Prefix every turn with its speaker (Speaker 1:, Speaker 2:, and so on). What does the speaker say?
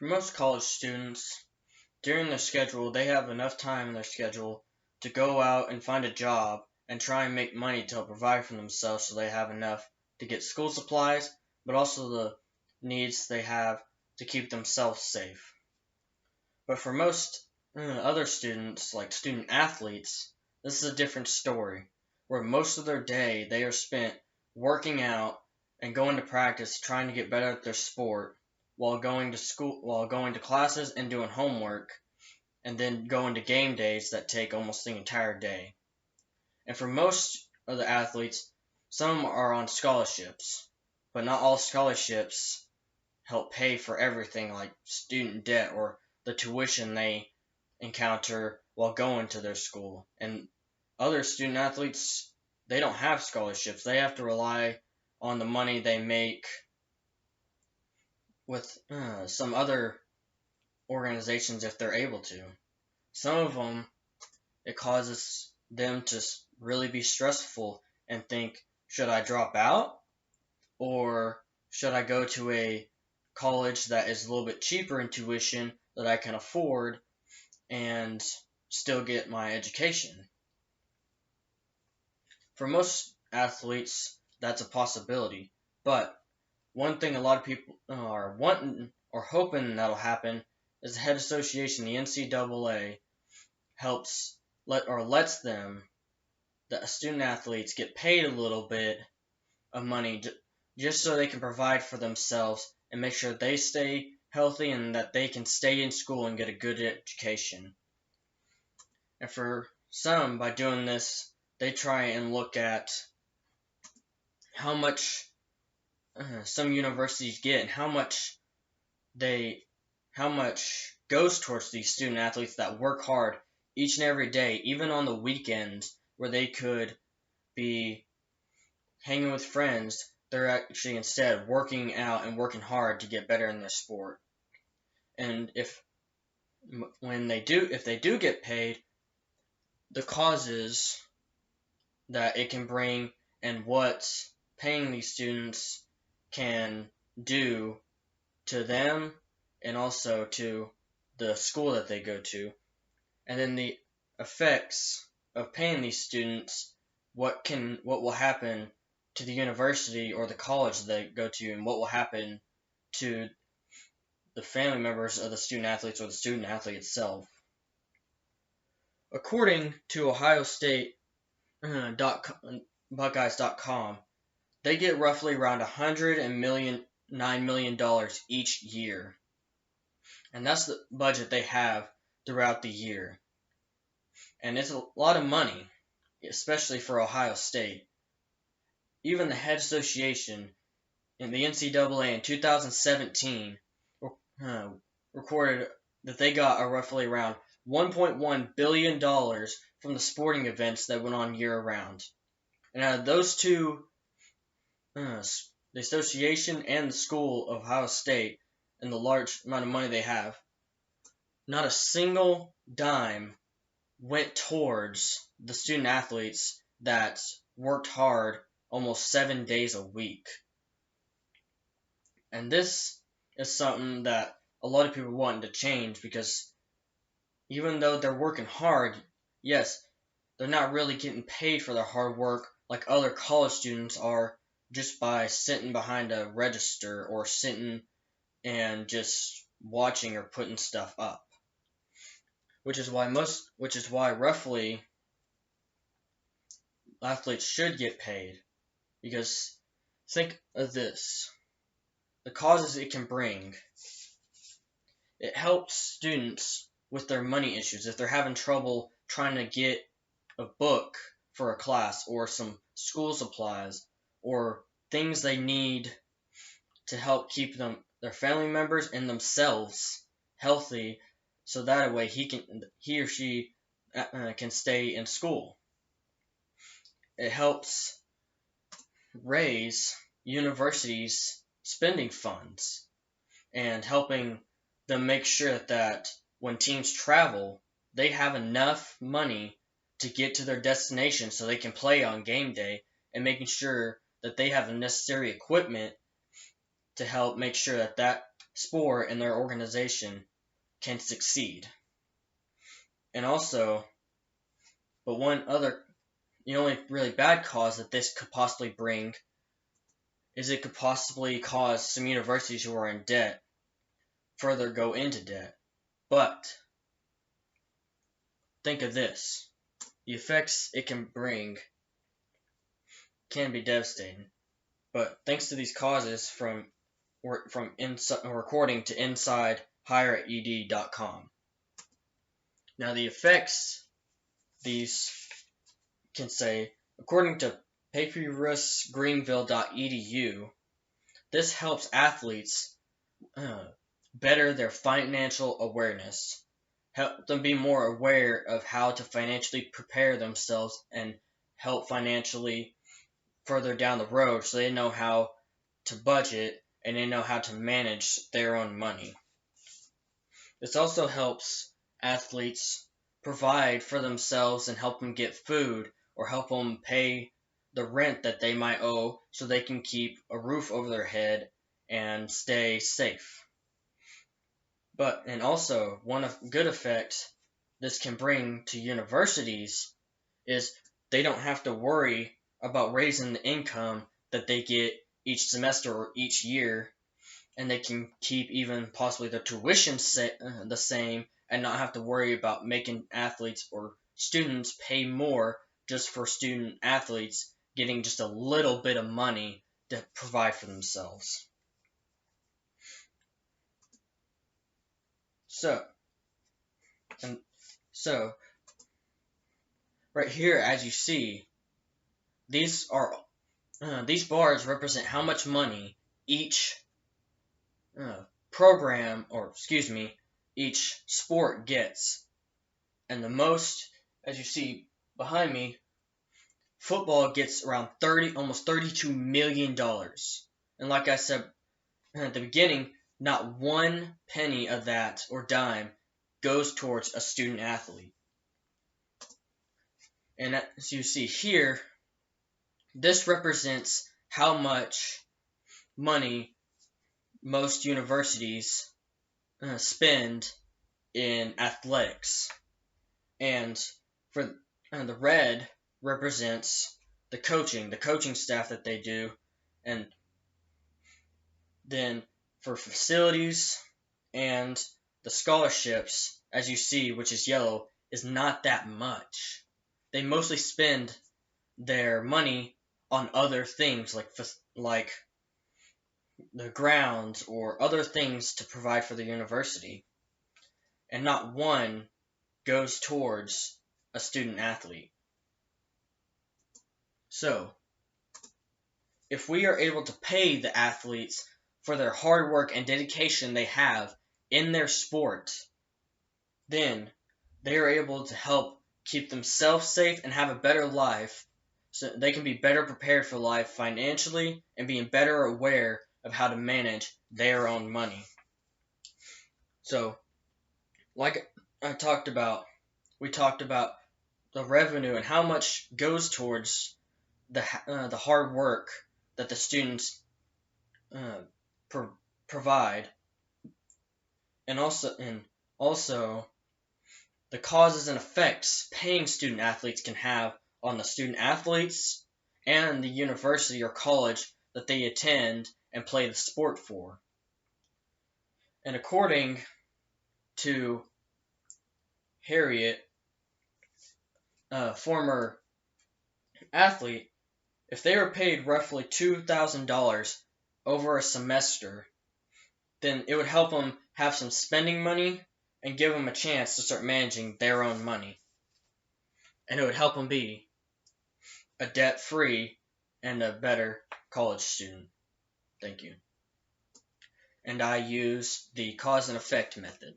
Speaker 1: For most college students, during their schedule, they have enough time in their schedule to go out and find a job and try and make money to help provide for themselves so they have enough to get school supplies, but also the needs they have to keep themselves safe. But for most other students, like student athletes, this is a different story, where most of their day they are spent working out and going to practice, trying to get better at their sport, while going to school, while going to classes and doing homework, and then going to game days that take almost the entire day. And for most of the athletes, some are on scholarships, but not all scholarships help pay for everything like student debt or the tuition they encounter while going to their school. And other student athletes, they don't have scholarships. They have to rely on the money they make with some other organizations if they're able to. Some of them, it causes them to really be stressful and think, should I drop out? Or should I go to a college that is a little bit cheaper in tuition that I can afford and still get my education? For most athletes, that's a possibility. But one thing a lot of people are wanting or hoping that'll happen is the head association, the NCAA, lets them, the student athletes, get paid a little bit of money just so they can provide for themselves and make sure they stay healthy and that they can stay in school and get a good education. And for some, by doing this, they try and look at how much some universities get and how much goes towards these student athletes that work hard each and every day, even on the weekends where they could be hanging with friends. They're actually instead working out and working hard to get better in their sport. And if they do get paid, the causes that it can bring and what paying these students can do to them and also to the school that they go to, and then the effects of paying these students, what will happen to the university or the college they go to, and what will happen to the family members of the student athletes or the student athlete itself. According to Ohio State Buckeyes.com, they get roughly around $9 million each year. And that's the budget they have throughout the year. And it's a lot of money, especially for Ohio State. Even the head association in the NCAA in 2017 recorded that they got roughly around $1.1 billion from the sporting events that went on year-round. And out of those two, the association and the school of Ohio State, and the large amount of money they have, not a single dime went towards the student athletes that worked hard almost 7 days a week. And this is something that a lot of people want to change, because even though they're working hard, yes, they're not really getting paid for their hard work like other college students are, just by sitting behind a register or sitting and just watching or putting stuff up. Which is why roughly athletes should get paid. Because think of this, the causes it can bring. It helps students with their money issues. If they're having trouble trying to get a book for a class or some school supplies or things they need to help keep their family members and themselves healthy, so that way he or she can stay in school. It helps raise universities' spending funds and helping them make sure that when teams travel, they have enough money to get to their destination so they can play on game day, and making sure that they have the necessary equipment to help make sure that sport in their organization can succeed. And also, but one other, the only really bad cause that this could possibly bring is it could possibly cause some universities who are in debt further go into debt. But think of this. The effects it can bring can be devastating. But thanks to these causes from according to InsideHigherEd.com. Now the effects these can say, according to papyrusgreenville.edu, this helps athletes better their financial awareness, help them be more aware of how to financially prepare themselves and help financially further down the road so they know how to budget and they know how to manage their own money. This also helps athletes provide for themselves and help them get food or help them pay the rent that they might owe so they can keep a roof over their head and stay safe. And also, one good effect this can bring to universities is they don't have to worry about raising the income that they get each semester or each year, and they can keep even possibly the tuition the same and not have to worry about making athletes or students pay more just for student athletes getting just a little bit of money to provide for themselves. So right here, as you see, these bars represent how much money each each sport gets. And the most, as you see behind me, football gets around almost $32 million. And like I said at the beginning, not one penny of that or dime goes towards a student athlete. And as you see here, this represents how much money most universities spend in athletics. And for the red represents the coaching staff that they do. And then for facilities and the scholarships, as you see, which is yellow, is not that much. They mostly spend their money on other things like the grounds or other things to provide for the university. And not one goes towards a student athlete. So, if we are able to pay the athletes for their hard work and dedication they have in their sport, then they are able to help keep themselves safe and have a better life so they can be better prepared for life financially and being better aware of how to manage their own money. So, like we talked about the revenue and how much goes towards the hard work that the students provide, and also the causes and effects paying student athletes can have on the student athletes and the university or college that they attend and play the sport for. And according to Harriet, a former athlete, if they were paid roughly $2,000 over a semester, then it would help them have some spending money and give them a chance to start managing their own money. And it would help them be a debt-free and a better college student. Thank you. And I use the cause and effect method.